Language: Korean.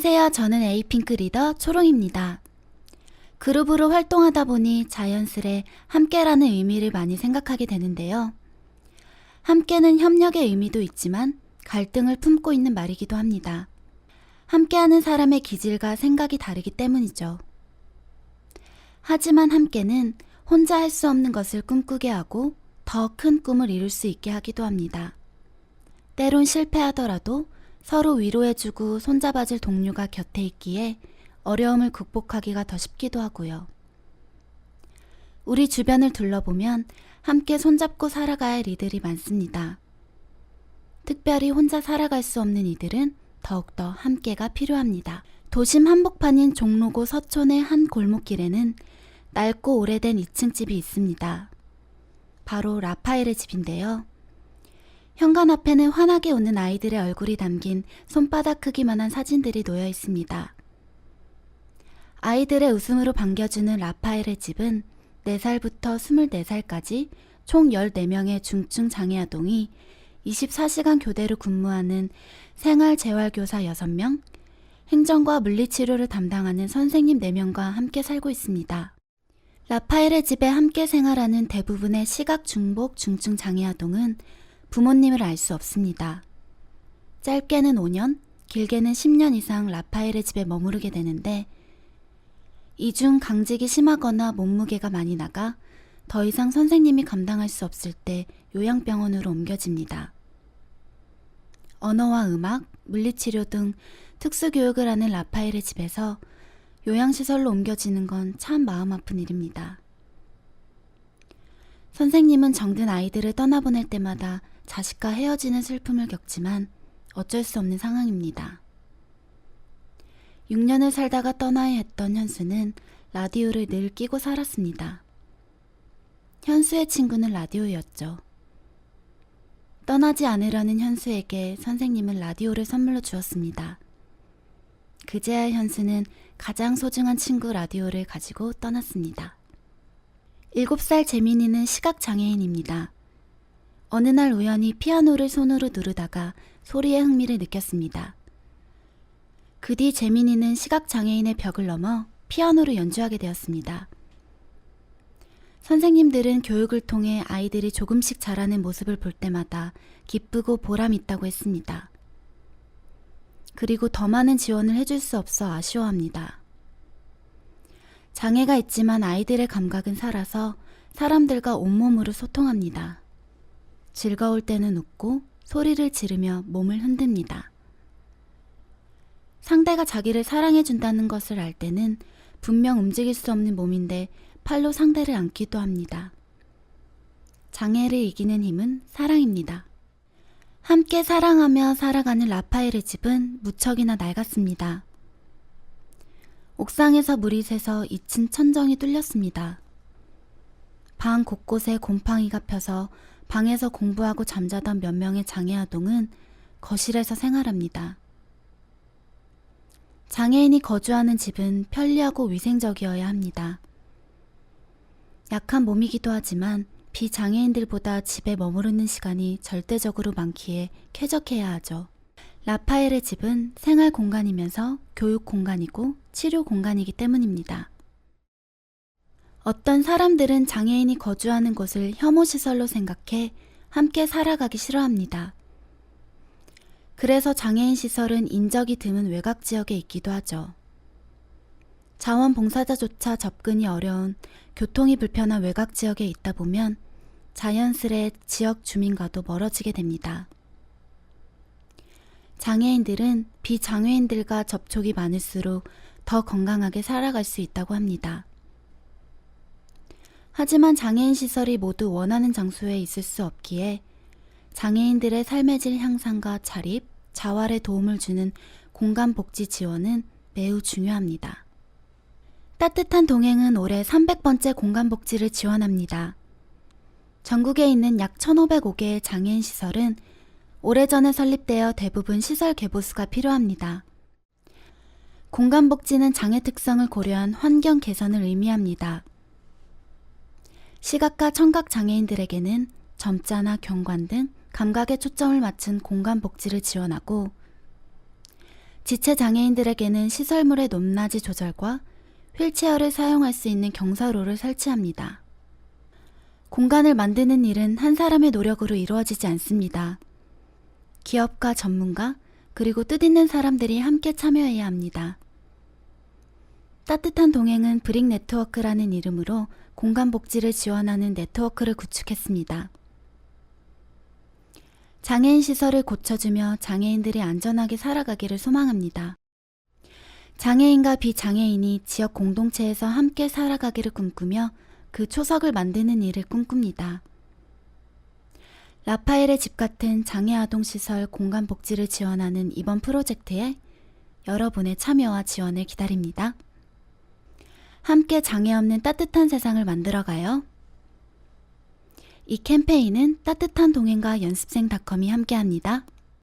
안녕하세요. 저는 에이핑크 리더 초롱입니다. 그룹으로 활동하다 보니 자연스레 함께라는 의미를 많이 생각하게 되는데요. 함께는 협력의 의미도 있지만 갈등을 품고 있는 말이기도 합니다. 함께하는 사람의 기질과 생각이 다르기 때문이죠. 하지만 함께는 혼자 할 수 없는 것을 꿈꾸게 하고 더 큰 꿈을 이룰 수 있게 하기도 합니다. 때론 실패하더라도 서로 위로해주고 손잡아줄 동료가 곁에 있기에 어려움을 극복하기가 더 쉽기도 하고요. 우리 주변을 둘러보면 함께 손잡고 살아가야 할 이들이 많습니다. 특별히 혼자 살아갈 수 없는 이들은 더욱더 함께가 필요합니다. 도심 한복판인 종로구 서촌의 한 골목길에는 낡고 오래된 2층 집이 있습니다. 바로 라파엘의 집인데요. 현관 앞에는 환하게 웃는 아이들의 얼굴이 담긴 손바닥 크기만한 사진들이 놓여 있습니다. 아이들의 웃음으로 반겨주는 라파엘의 집은 4살부터 24살까지 총 14명의 중증 장애 아동이 24시간 교대로 근무하는 생활재활교사 6명, 행정과 물리치료를 담당하는 선생님 4명과 함께 살고 있습니다. 라파엘의 집에 함께 생활하는 대부분의 시각 중복 중증 장애 아동은 부모님을 알 수 없습니다. 짧게는 5년, 길게는 10년 이상 라파엘의 집에 머무르게 되는데 이 중 강직이 심하거나 몸무게가 많이 나가 더 이상 선생님이 감당할 수 없을 때 요양병원으로 옮겨집니다. 언어와 음악, 물리치료 등 특수교육을 하는 라파엘의 집에서 요양시설로 옮겨지는 건 참 마음 아픈 일입니다. 선생님은 정든 아이들을 떠나보낼 때마다 자식과 헤어지는 슬픔을 겪지만 어쩔 수 없는 상황입니다. 6년을 살다가 떠나야 했던 현수는 라디오를 늘 끼고 살았습니다. 현수의 친구는 라디오였죠. 떠나지 않으려는 현수에게 선생님은 라디오를 선물로 주었습니다. 그제야 현수는 가장 소중한 친구 라디오를 가지고 떠났습니다. 7살 재민이는 시각장애인입니다. 어느 날 우연히 피아노를 손으로 누르다가 소리에 흥미를 느꼈습니다. 그 뒤 재민이는 시각장애인의 벽을 넘어 피아노를 연주하게 되었습니다. 선생님들은 교육을 통해 아이들이 조금씩 자라는 모습을 볼 때마다 기쁘고 보람 있다고 했습니다. 그리고 더 많은 지원을 해줄 수 없어 아쉬워합니다. 장애가 있지만 아이들의 감각은 살아서 사람들과 온몸으로 소통합니다. 즐거울 때는 웃고 소리를 지르며 몸을 흔듭니다. 상대가 자기를 사랑해준다는 것을 알 때는 분명 움직일 수 없는 몸인데 팔로 상대를 안기도 합니다. 장애를 이기는 힘은 사랑입니다. 함께 사랑하며 살아가는 라파엘의 집은 무척이나 낡았습니다. 옥상에서 물이 새서 2층 천정이 뚫렸습니다. 방 곳곳에 곰팡이가 펴서 방에서 공부하고 잠자던 몇 명의 장애 아동은 거실에서 생활합니다. 장애인이 거주하는 집은 편리하고 위생적이어야 합니다. 약한 몸이기도 하지만 비장애인들보다 집에 머무르는 시간이 절대적으로 많기에 쾌적해야 하죠. 라파엘의 집은 생활 공간이면서 교육 공간이고 치료 공간이기 때문입니다. 어떤 사람들은 장애인이 거주하는 곳을 혐오시설로 생각해 함께 살아가기 싫어합니다. 그래서 장애인 시설은 인적이 드문 외곽 지역에 있기도 하죠. 자원봉사자조차 접근이 어려운 교통이 불편한 외곽 지역에 있다 보면 자연스레 지역 주민과도 멀어지게 됩니다. 장애인들은 비장애인들과 접촉이 많을수록 더 건강하게 살아갈 수 있다고 합니다. 하지만 장애인 시설이 모두 원하는 장소에 있을 수 없기에 장애인들의 삶의 질 향상과 자립, 자활에 도움을 주는 공간복지 지원은 매우 중요합니다. 따뜻한 동행은 올해 300번째 공간복지를 지원합니다. 전국에 있는 약 1,505개의 장애인 시설은 오래전에 설립되어 대부분 시설 개보수가 필요합니다. 공간복지는 장애 특성을 고려한 환경 개선을 의미합니다. 시각과 청각 장애인들에게는 점자나 경관 등 감각에 초점을 맞춘 공간복지를 지원하고 지체 장애인들에게는 시설물의 높낮이 조절과 휠체어를 사용할 수 있는 경사로를 설치합니다. 공간을 만드는 일은 한 사람의 노력으로 이루어지지 않습니다. 기업과 전문가, 그리고 뜻있는 사람들이 함께 참여해야 합니다. 따뜻한 동행은 브릭 네트워크라는 이름으로 공간 복지를 지원하는 네트워크를 구축했습니다. 장애인 시설을 고쳐주며 장애인들이 안전하게 살아가기를 소망합니다. 장애인과 비장애인이 지역 공동체에서 함께 살아가기를 꿈꾸며 그 초석을 만드는 일을 꿈꿉니다. 라파엘의 집 같은 장애 아동 시설 공간 복지를 지원하는 이번 프로젝트에 여러분의 참여와 지원을 기다립니다. 함께 장애 없는 따뜻한 세상을 만들어가요. 이 캠페인은 따뜻한 동행과 연습생닷컴이 함께합니다.